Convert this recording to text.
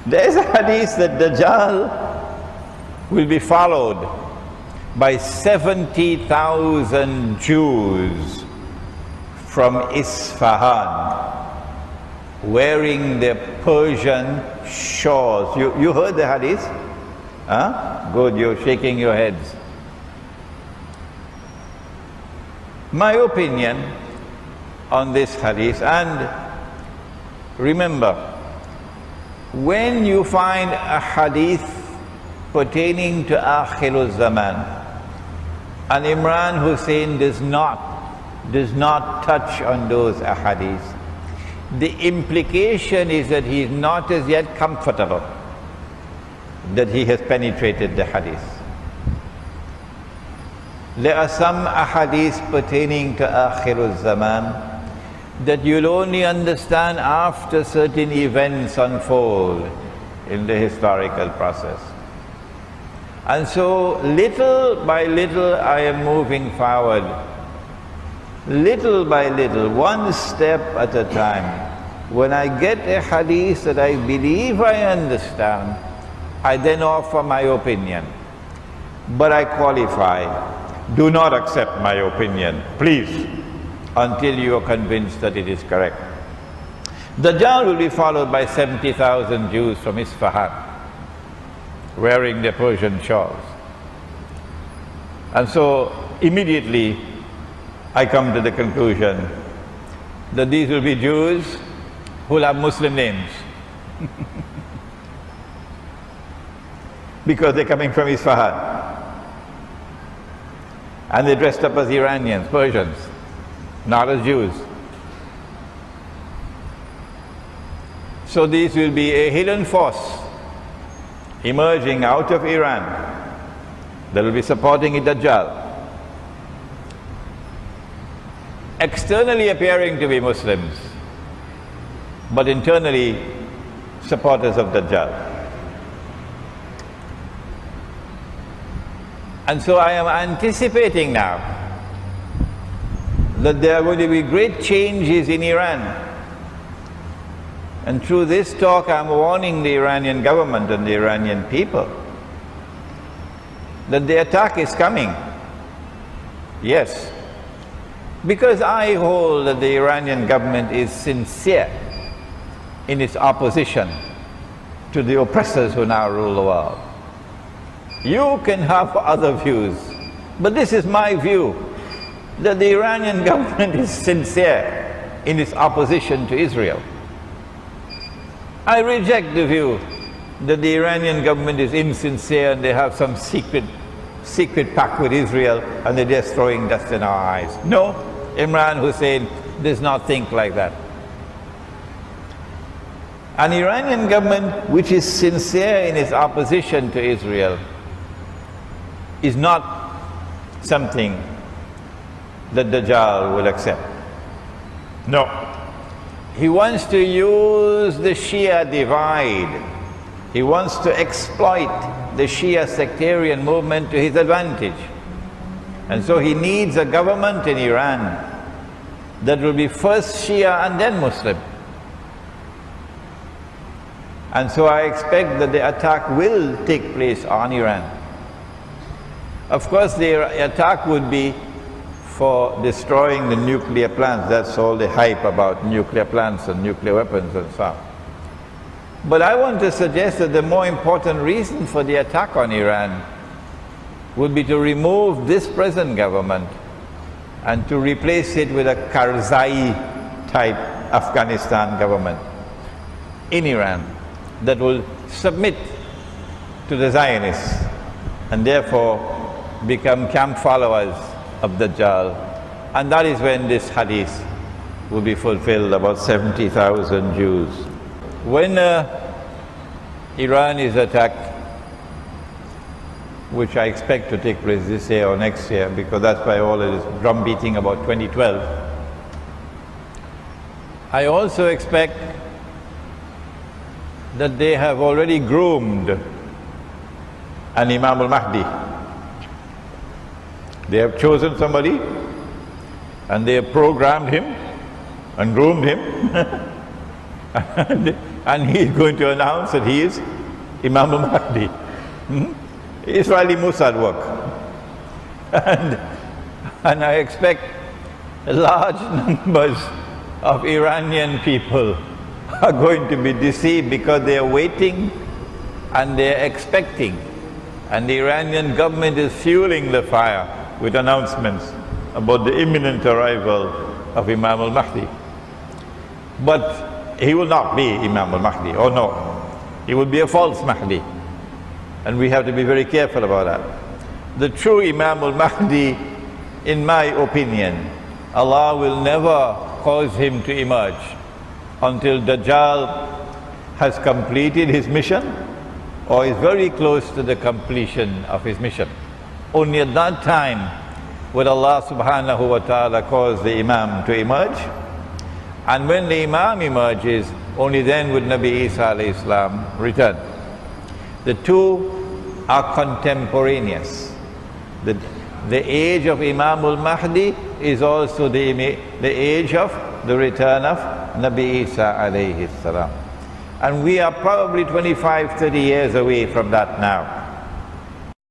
There is a hadith that Dajjal will be followed by 70,000 Jews from Isfahan wearing their Persian shawls. You heard the hadith? Huh? Good, you're shaking your heads. My opinion on this hadith, and remember, when you find a hadith pertaining to Akhirul Zaman, and Imran Hussein does not touch on those ahadith, the implication is that he is not as yet comfortable that he has penetrated the hadith. There are some ahadith pertaining to Akhirul Zaman that you'll only understand after certain events unfold in the historical process. And so, little by little, I am moving forward. Little by little, one step at a time. When I get a hadith that I believe I understand, I then offer my opinion. But I qualify. Do not accept my opinion, please, until you are convinced that it is correct. Dajjal will be followed by 70,000 Jews from Isfahan, wearing their Persian shawls. And so, immediately, I come to the conclusion that these will be Jews who will have Muslim names. Because they're coming from Isfahan. And they're dressed up as Iranians, Persians, not as Jews. So these will be a hidden force emerging out of Iran that will be supporting Dajjal. Externally appearing to be Muslims, but internally supporters of Dajjal. And so I am anticipating now that there are going to be great changes in Iran. And through this talk I'm warning the Iranian government and the Iranian people that the attack is coming. Yes. Because I hold that the Iranian government is sincere in its opposition to the oppressors who now rule the world. You can have other views, but this is my view, that the Iranian government is sincere in its opposition to Israel. I reject the view that the Iranian government is insincere and they have some secret pact with Israel and they're just throwing dust in our eyes. No, Imran Hussein does not think like that. An Iranian government which is sincere in its opposition to Israel is not something that Dajjal will accept. No. He wants to use the Shia divide. He wants to exploit the Shia sectarian movement to his advantage. And so he needs a government in Iran that will be first Shia and then Muslim. And so I expect that the attack will take place on Iran. Of course, the attack would be for destroying the nuclear plants. That's all the hype about nuclear plants and nuclear weapons and so on. But I want to suggest that the more important reason for the attack on Iran would be to remove this present government and to replace it with a Karzai type Afghanistan government in Iran that will submit to the Zionists and therefore become camp followers of Dajjal. And that is when this hadith will be fulfilled, about 70,000 Jews. When Iran is attacked, which I expect to take place this year or next year, because that's why all of this drum beating about 2012, I also expect that they have already groomed an Imam al-Mahdi. They have chosen somebody and they have programmed him and groomed him and he is going to announce that he is Imam al-Mahdi. Israeli Mossad work. And I expect large numbers of Iranian people are going to be deceived because they are waiting and they are expecting. And the Iranian government is fueling the fire with announcements about the imminent arrival of Imam al-Mahdi. But he will not be Imam al-Mahdi, oh no. He will be a false Mahdi. And we have to be very careful about that. The true Imam al-Mahdi, in my opinion, Allah will never cause him to emerge until Dajjal has completed his mission or is very close to the completion of his mission. Only at that time would Allah subhanahu wa ta'ala cause the Imam to emerge. And when the Imam emerges, only then would Nabi Isa alayhi salam return. The two are contemporaneous. The age of Imam al-Mahdi is also the age of the return of Nabi Isa alayhi salam. And we are probably 25, 30 years away from that now.